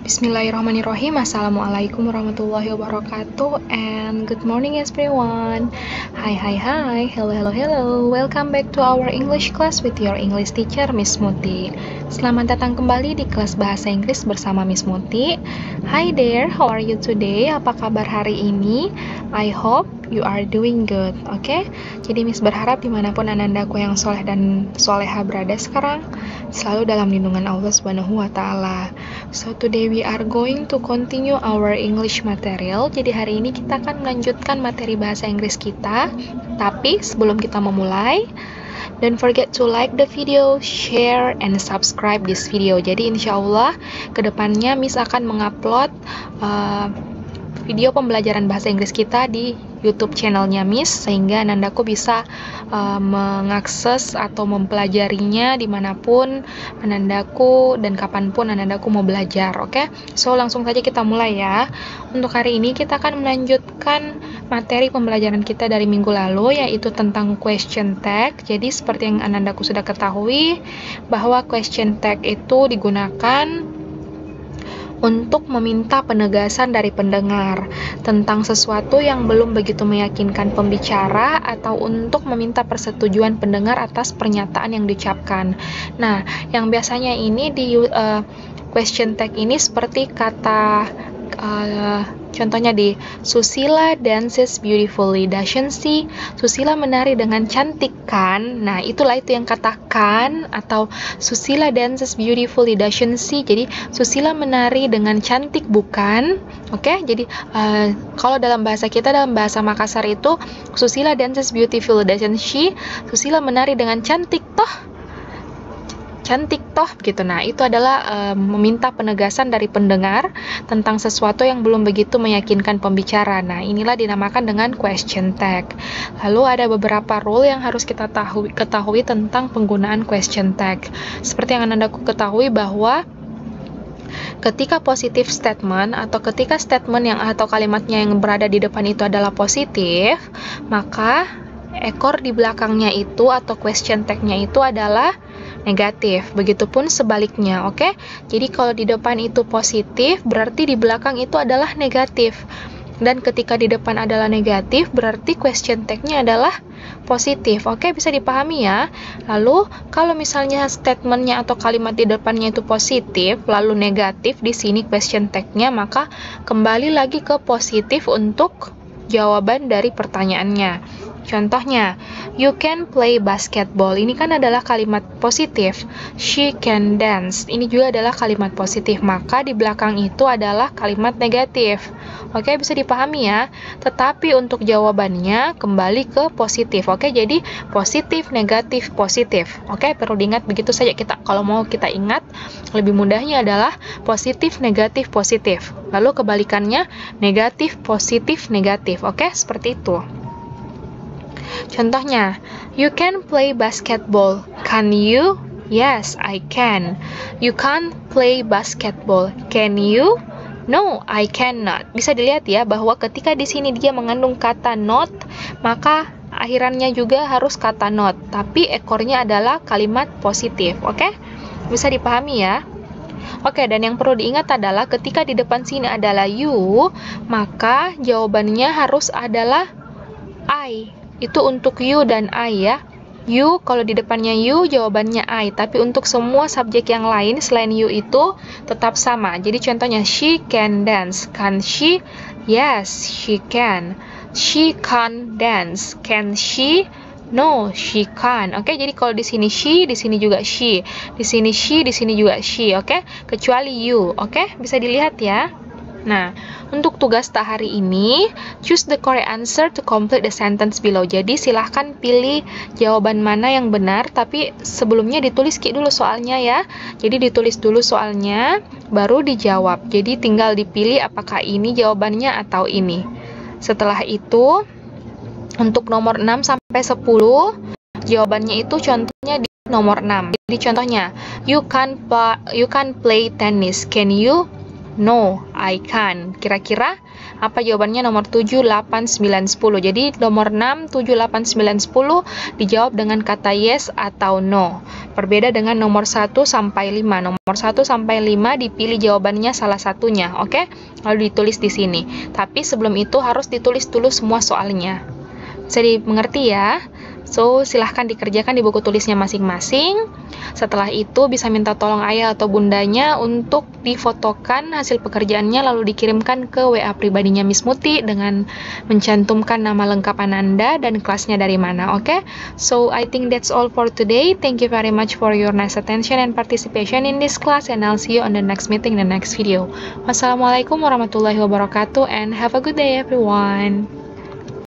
Bismillahirrahmanirrahim. Assalamualaikum warahmatullahi wabarakatuh. And good morning everyone. Hi. Hello. Welcome back to our English class with your English teacher Miss Muti. Selamat datang kembali di kelas bahasa Inggris bersama Miss Muti. Hi there, how are you today? Apa kabar hari ini? I hope you are doing good. Oke? Jadi Miss berharap dimanapun anandaku yang soleh dan soleha berada sekarang selalu dalam lindungan Allah Subhanahu wa Ta'ala. So today we are going to continue our English material. Jadi hari ini kita akan melanjutkan materi bahasa Inggris kita. Tapi sebelum kita memulai, don't forget to like the video, share, and subscribe this video. Jadi insya Allah kedepannya Miss akan mengupload video pembelajaran bahasa Inggris kita di YouTube channelnya Miss, sehingga anandaku bisa mengakses atau mempelajarinya dimanapun anandaku dan kapanpun anandaku mau belajar. Oke? So langsung saja kita mulai ya. Untuk hari ini kita akan melanjutkan materi pembelajaran kita dari minggu lalu, yaitu tentang question tag. Jadi seperti yang anandaku sudah ketahui bahwa question tag itu digunakan untuk meminta penegasan dari pendengar tentang sesuatu yang belum begitu meyakinkan pembicara, atau untuk meminta persetujuan pendengar atas pernyataan yang diucapkan. Nah, yang biasanya ini di question tag ini seperti kata contohnya di Susila dances beautifully, doesn't she? Susila menari dengan cantik kan? Nah, itulah itu yang katakan, atau Susila dances beautifully, doesn't she? Jadi Susila menari dengan cantik bukan? Oke, jadi kalau dalam bahasa kita, dalam bahasa Makassar itu Susila dances beautifully, doesn't she? Susila menari dengan cantik toh? Cantik toh gitu. Nah, itu adalah meminta penegasan dari pendengar tentang sesuatu yang belum begitu meyakinkan pembicara. Nah, inilah dinamakan dengan question tag. Lalu ada beberapa rule yang harus kita ketahui tentang penggunaan question tag. Seperti yang anandaku ketahui bahwa ketika positive statement, atau ketika statement yang atau kalimatnya yang berada di depan itu adalah positif, maka ekor di belakangnya itu atau question tag-nya itu adalah negatif. Begitupun sebaliknya, oke? Jadi kalau di depan itu positif, berarti di belakang itu adalah negatif. Dan ketika di depan adalah negatif, berarti question tag-nya adalah positif. Oke, bisa dipahami ya? Lalu, kalau misalnya statement-nya atau kalimat di depannya itu positif, lalu negatif di sini question tag-nya, maka kembali lagi ke positif untuk jawaban dari pertanyaannya. Contohnya, you can play basketball. Ini kan adalah kalimat positif. She can dance. Ini juga adalah kalimat positif. Maka di belakang itu adalah kalimat negatif. Oke, bisa dipahami ya. Tetapi untuk jawabannya kembali ke positif. Oke, jadi positif, negatif, positif. Oke, perlu diingat begitu saja kita. Kalau mau kita ingat, lebih mudahnya adalah positif, negatif, positif. Lalu kebalikannya negatif, positif, negatif. Oke, seperti itu. Contohnya, you can play basketball. Can you? Yes, I can. You can't play basketball. Can you? No, I cannot. Bisa dilihat ya bahwa ketika di sini dia mengandung kata not, maka akhirannya juga harus kata not, tapi ekornya adalah kalimat positif. Oke? Bisa dipahami ya? Oke, dan yang perlu diingat adalah ketika di depan sini adalah you, maka jawabannya harus adalah I. Itu untuk you dan I ya. You, kalau di depannya you, jawabannya I. Tapi untuk semua subjek yang lain selain you itu tetap sama. Jadi contohnya, she can dance. Can she? Yes, she can. She can dance. Can she? No, she can. Oke, jadi kalau di sini she, di sini juga she. Di sini she, di sini juga she. Oke, kecuali you. Oke, bisa dilihat ya. Nah, untuk tugas tak hari ini, choose the correct answer to complete the sentence below. Jadi silahkan pilih jawaban mana yang benar, tapi sebelumnya ditulis dulu soalnya ya. Jadi ditulis dulu soalnya, baru dijawab. Jadi tinggal dipilih apakah ini jawabannya atau ini. Setelah itu, untuk nomor 6 sampai 10, jawabannya itu contohnya di nomor 6. Jadi contohnya, you can play tennis. Can you? No, I can't. Kira-kira apa jawabannya nomor 7, 8, 9, 10? Jadi nomor 6, 7, 8, 9, 10 dijawab dengan kata yes atau no. Berbeda dengan nomor 1 sampai 5. Nomor 1 sampai 5 dipilih jawabannya salah satunya, oke? Lalu ditulis di sini. Tapi sebelum itu harus ditulis dulu semua soalnya. Bisa dimengerti ya? So, silahkan dikerjakan di buku tulisnya masing-masing. Setelah itu, bisa minta tolong ayah atau bundanya untuk difotokan hasil pekerjaannya lalu dikirimkan ke WA pribadinya Miss Muti dengan mencantumkan nama lengkap Ananda dan kelasnya dari mana, oke? So, I think that's all for today. Thank you very much for your nice attention and participation in this class, and I'll see you on the next meeting, the next video. Wassalamualaikum warahmatullahi wabarakatuh, and have a good day, everyone.